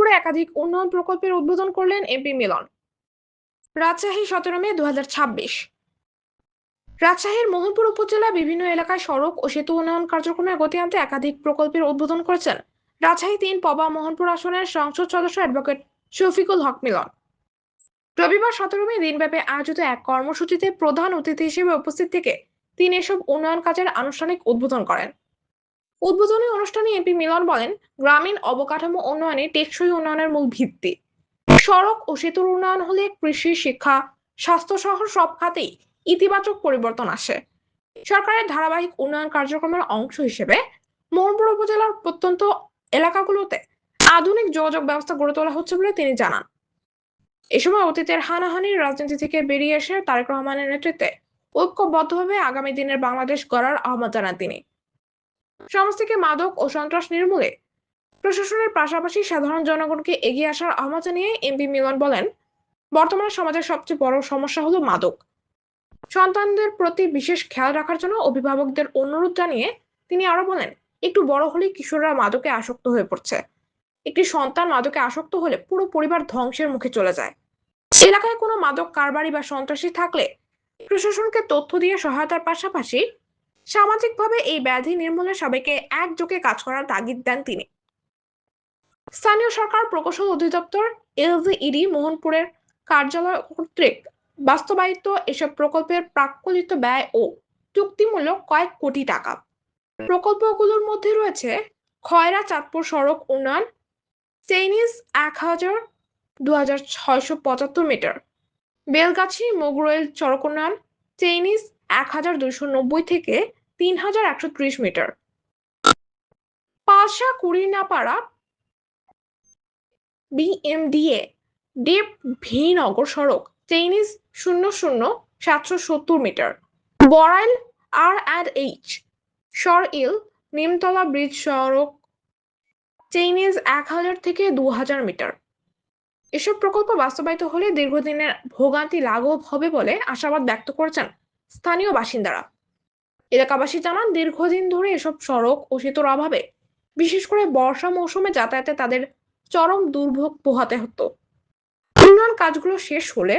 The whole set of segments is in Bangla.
মোহনপুরে একাধিক উন্নয়ন প্রকল্পের উদ্বোধন করলেন এমপি মিলন। রাজশাহী 17 মে 2026। রাজশাহীর মোহনপুর উপজেলা বিভিন্ন এলাকায় সড়ক ও সেতু উন্নয়ন কার্যক্রমে গতি আনতে একাধিক প্রকল্পের উদ্বোধন করেছেন রাজশাহী 3 পবা মোহনপুর আসনের সংসদ সদস্য অ্যাডভোকেট শফিকুল হক মিলন। রবিবার 17 মে দিনব্যাপী আয়োজিত এক কর্মসূচিতে প্রধান অতিথি হিসেবে উপস্থিত থেকে তিনি এসব উন্নয়ন কাজের আনুষ্ঠানিক উদ্বোধন করেন। উদ্বোধনী অনুষ্ঠানে এমপি মিলন বলেন, গ্রামীণ অবকাঠামো উন্নয়নে টেকসই উন্নয়নের মূল ভিত্তি। সড়ক ও সেতুর উন্নয়ন হলে কৃষি, শিক্ষা, স্বাস্থ্য সহ সব খাতেই ইতিবাচক পরিবর্তন আসে। সরকারের ধারাবাহিক উন্নয়ন কার্যক্রমের অংশ হিসেবে মোহনপুর উপজেলার প্রত্যন্ত এলাকাগুলোতে আধুনিক যোগাযোগ ব্যবস্থা গড়ে তোলা হচ্ছে বলে তিনি জানান। এ সময় অতীতের হানাহানির রাজনীতি থেকে বেরিয়ে এসে তারেক রহমানের নেতৃত্বে ঐক্যবদ্ধভাবে আগামী দিনের বাংলাদেশ গড়ার আহ্বান জানান তিনি। সমাজ থেকে মাদক ও সন্ত্রাস নির্মূলে প্রশাসনের পাশাপাশি সাধারণ জনগণকে এগিয়ে আসার আহ্বান জানিয়ে এমপি মিলন বলেন, বর্তমানে সমাজের সবচেয়ে বড় সমস্যা হলো মাদক। সন্তানদের প্রতি বিশেষ খেয়াল রাখার জন্য অভিভাবকদের অনুরোধ জানিয়ে তিনি আরো বলেন, একটু বড় হলেই কিশোররা মাদকে আসক্ত হয়ে পড়ছে। একটি সন্তান মাদকে আসক্ত হলে পুরো পরিবার ধ্বংসের মুখে চলে যায়। এলাকায় কোনো মাদক কারবারি বা সন্ত্রাসী থাকলে প্রশাসনকে তথ্য দিয়ে সহায়তার পাশাপাশি সামাজিকভাবে এই ব্যাধি নির্মূলে সবাইকে একযোগে কাজ করার তাগিদ দেন তিনি। স্থানীয় সরকার প্রকৌশল অধিদপ্তর এলজিইডি মোহনপুরের কার্যালয় কর্তৃক বাস্তবায়িত এসব প্রকল্পের প্রাক্কলিত ব্যয় ও চুক্তিমূল্য কয়েক কোটি টাকা। প্রকল্পগুলোর মধ্যে রয়েছে খয়রা চাঁদপুর সড়ক উন্নয়ন, চেইনিজ 1000-2675 মিটার, বেলগাছি মোগরোয়েল সড়ক উন্নয়ন, চেইনিজ 1290 থেকে 3130 মিটার, পালসা কুড়িনাপাড়া বিএমডিএ ডিপ ভিনগর সড়ক, চেইনিজ 00770 মিটার, বড়াইল আর&এইচ সরইল নিমতলা ব্রিজ সড়ক, চেইনিজ 1000 থেকে 2000 মিটার। এসব প্রকল্প বাস্তবায়িত হলে দীর্ঘদিনের ভোগান্তি লাঘব হবে বলে আশাবাদ ব্যক্ত করেছেন স্থানীয় বাসিন্দারা। এলাকাবাসী জানান, দীর্ঘদিন ধরে এসব সড়ক ও সেতুর অভাবে বিশেষ করে বর্ষা মৌসুমে যাতায়াতে তাদের চরম দুর্ভোগ পোহাতে হতো। উন্নয়ন কাজগুলো শেষ হলে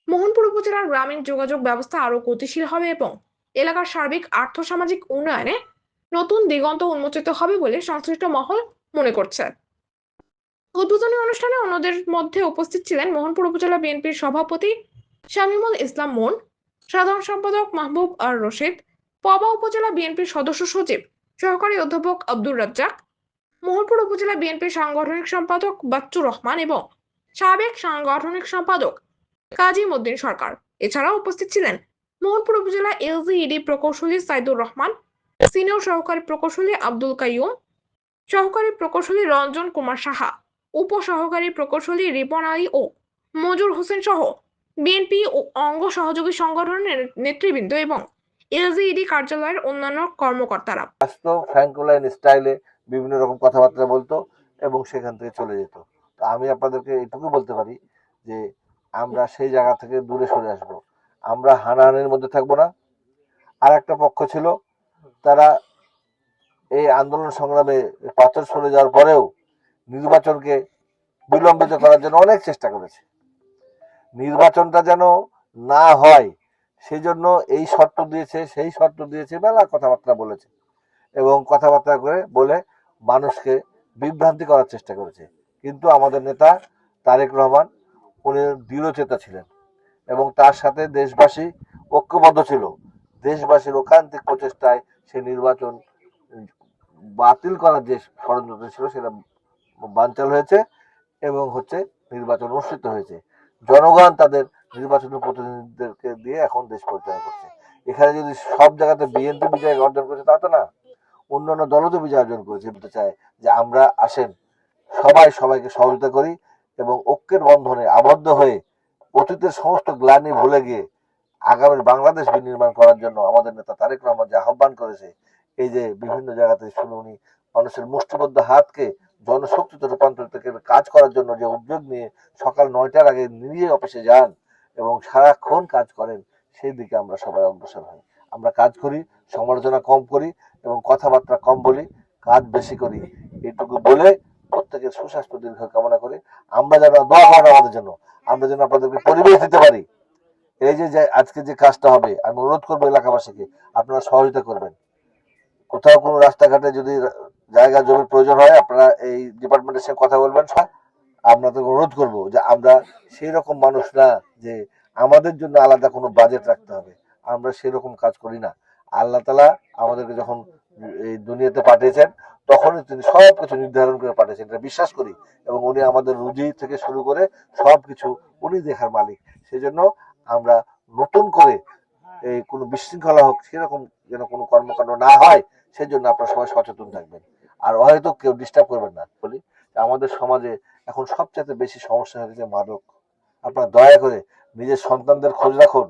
মোহনপুর উপজেলার গ্রামীণ যোগাযোগ ব্যবস্থা আরো গতিশীল হবে এবং এলাকার সার্বিক আর্থসামাজিক উন্নয়নে নতুন দিগন্ত উন্মোচিত হবে বলে সংশ্লিষ্ট মহল মনে করছে। উদ্বোধনী অনুষ্ঠানে অন্যদের মধ্যে উপস্থিত ছিলেন মোহনপুর উপজেলা বিএনপির সভাপতি শামীমুল ইসলাম মন, সাধারণ সম্পাদক মাহবুব আর রশিদ, পবা উপজেলা বিএনপির সদস্য সচিব সহকারী অধ্যাপক আব্দুর রাজ্জাক, মোহনপুর উপজেলা বিএনপির সাংগঠনিক সম্পাদক বাচ্চুর রহমান এবং সাবেক সাংগঠনিক সম্পাদক কাজীম উদ্দিন সরকার। এছাড়াও উপস্থিত ছিলেন মোহনপুর উপজেলা এলজিইডি প্রকৌশলী সাইদুর রহমান, সিনিয়র সহকারী প্রকৌশলী আব্দুল কাইয়ুম, সহকারী প্রকৌশলী রঞ্জন কুমার সাহা, উপ সহকারী প্রকৌশলী রিপন আলী ও মজুর হোসেন সহ বিএনপি ও অঙ্গ সহযোগী সংগঠনের নেতৃবৃন্দ এবং এলজিইডি কার্যালয়ের অন্যান্য কর্মকর্তারা। ফ্র্যাঙ্কলাইন স্টাইলে বিভিন্ন রকম কথাবার্তা বলতো এবং সেখান থেকে চলে যেত। তো আমি আপনাদেরকে এটুকু বলতে পারি যে আমরা সেই জায়গা থেকে দূরে সরে আসব। আমরা হানাহানির মধ্যে থাকবো না। আর একটা পক্ষ ছিল, তারা এই আন্দোলন সংগ্রামে পাথর সরে যাওয়ার পরেও নির্বাচনকে বিলম্বিত করার জন্য অনেক চেষ্টা করেছে। নির্বাচনটা যেন না হয় সেই জন্য এই শর্ত দিয়েছে, সেই শর্ত দিয়েছে, মেলা কথাবার্তা বলেছে এবং কথাবার্তা করে বলে মানুষকে বিভ্রান্তি করার চেষ্টা করেছে। কিন্তু আমাদের নেতা তারেক রহমান উনি দৃঢ়চেতা ছিলেন এবং তার সাথে দেশবাসী ঐক্যবদ্ধ ছিল। দেশবাসীর ঐকান্তিক প্রচেষ্টায় সে নির্বাচন বাতিল করার যে ষড়যন্ত্র ছিল সেটা বানচাল হয়েছে এবং নির্বাচন অনুষ্ঠিত হয়েছে। জনগণ তাদের নির্বাচনের প্রতিনিধিদেরকে দিয়ে এখন দেশ পরিচালনা করছে। এখানে যদি সব জায়গাতে বিএনপি বিজয় অর্জন করেছে তা তো না, অন্যান্য দলও তো বিজয় অর্জন করেছে। বলতে চায় যে আমরা আসেন সবাই সবাইকে সহযোগিতা করি এবং ঐক্যের বন্ধনে আবদ্ধ হয়ে অতীতের সমস্ত গ্লানি ভুলে গিয়ে আগামীর বাংলাদেশ বিনির্মাণ করার জন্য আমাদের নেতা তারেক রহমান যে আহ্বান করেছে, এই যে বিভিন্ন জায়গাতে শুনে উনি মানুষের মুষ্টিবদ্ধ হাতকে জনশক্তিতে রূপান্তরিত করে কাজ করার জন্য যে উদ্যোগ নিয়ে সকাল 9টার আগে নিজে অফিসে যান এবং সারাক্ষণ কাজ করেন, সেই দিকে আমরা সবাই অগ্রসর হই। আমরা কাজ করি, সমালোচনা কম করি এবং কথাবার্তা কম বলি, কাজ বেশি করি। এটুকু বলে প্রত্যেকের সুস্বাস্থ্য দীর্ঘ কামনা করে আমরা যেন দোয়া করেন আমাদের জন্য, আমরা যেন আপনাদেরকে পরিবেশ দিতে পারি। এই যে আজকে যে কাজটা হবে, আমি অনুরোধ করবো এলাকাবাসীকে আপনারা সহযোগিতা করবেন। কোথাও কোনো রাস্তাঘাটে যদি জায়গা জমির প্রয়োজন হয় আপনারা এই ডিপার্টমেন্টের সঙ্গে কথা বলবেন। আপনাদের অনুরোধ করব যে আমরা সেই রকম মানুষ না যে আমাদের জন্য আলাদা কোনো বাজেট রাখতে হবে, আমরা সেরকম কাজ করি না। আল্লাহ তাআলা আমাদেরকে যখন এই দুনিয়াতে পাঠিয়েছেন তখনই তিনি সবকিছু নির্ধারণ করে পাঠিয়েছেন, এটা বিশ্বাস করি। এবং উনি আমাদের রুজি থেকে শুরু করে সবকিছু উনি দেখার মালিক। সেজন্য আমরা নতুন করে এই কোনো বিশৃঙ্খলা হোক সেরকম যেন কোনো কর্মকাণ্ড না হয়, সেজন্য আপনারা সবাই সচেতন থাকবেন। আর হয়তো কেউ ডিস্টার্ব করবেন না। বলি আমাদের সমাজে এখন সবচেয়ে বেশি সমস্যা হয়েছে মাদক। আপনারা দয়া করে নিজের সন্তানদের খোঁজ রাখুন।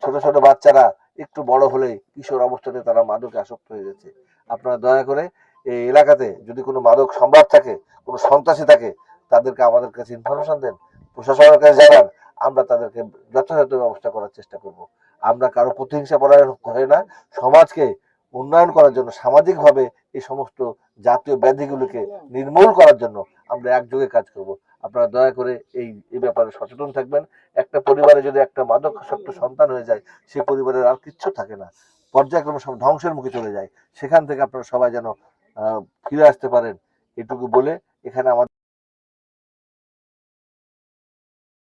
ছোট ছোট বাচ্চারা একটু বড় হলেই কিশোর অবস্থাতে তারা মাদকে আসক্ত হয়ে যাচ্ছে। আপনারা দয়া করে এই এলাকাতে যদি কোনো মাদক সম্রাট থাকে, কোনো সন্ত্রাসী থাকে, তাদেরকে আমাদের কাছে ইনফরমেশন দেন, প্রশাসনের কাছে জানান, আমরা তাদেরকে যথাযথ ব্যবস্থা করার চেষ্টা করব। আমরা কারো প্রতিহিংসা পরায়ণ হয়ে না, সমাজকে উন্নয়ন করার জন্য, সামাজিকভাবে এই সমস্ত জাতীয় ব্যাধিগুলোকে নির্মূল করার জন্য আমরা একযোগে কাজ করব। আপনারা দয়া করে এই ব্যাপারে সচেতন থাকবেন। একটা পরিবারে যদি একটা মাদকাসক্ত সন্তান হয়ে যায়, সে পরিবারের আর কিচ্ছু থাকে না, পর্যায়ক্রমে সব ধ্বংসের মুখে চলে যায়। সেখান থেকে আপনারা সবাই যেন ফিরে আসতে পারেন, এটুকু বলে এখানে আমাদের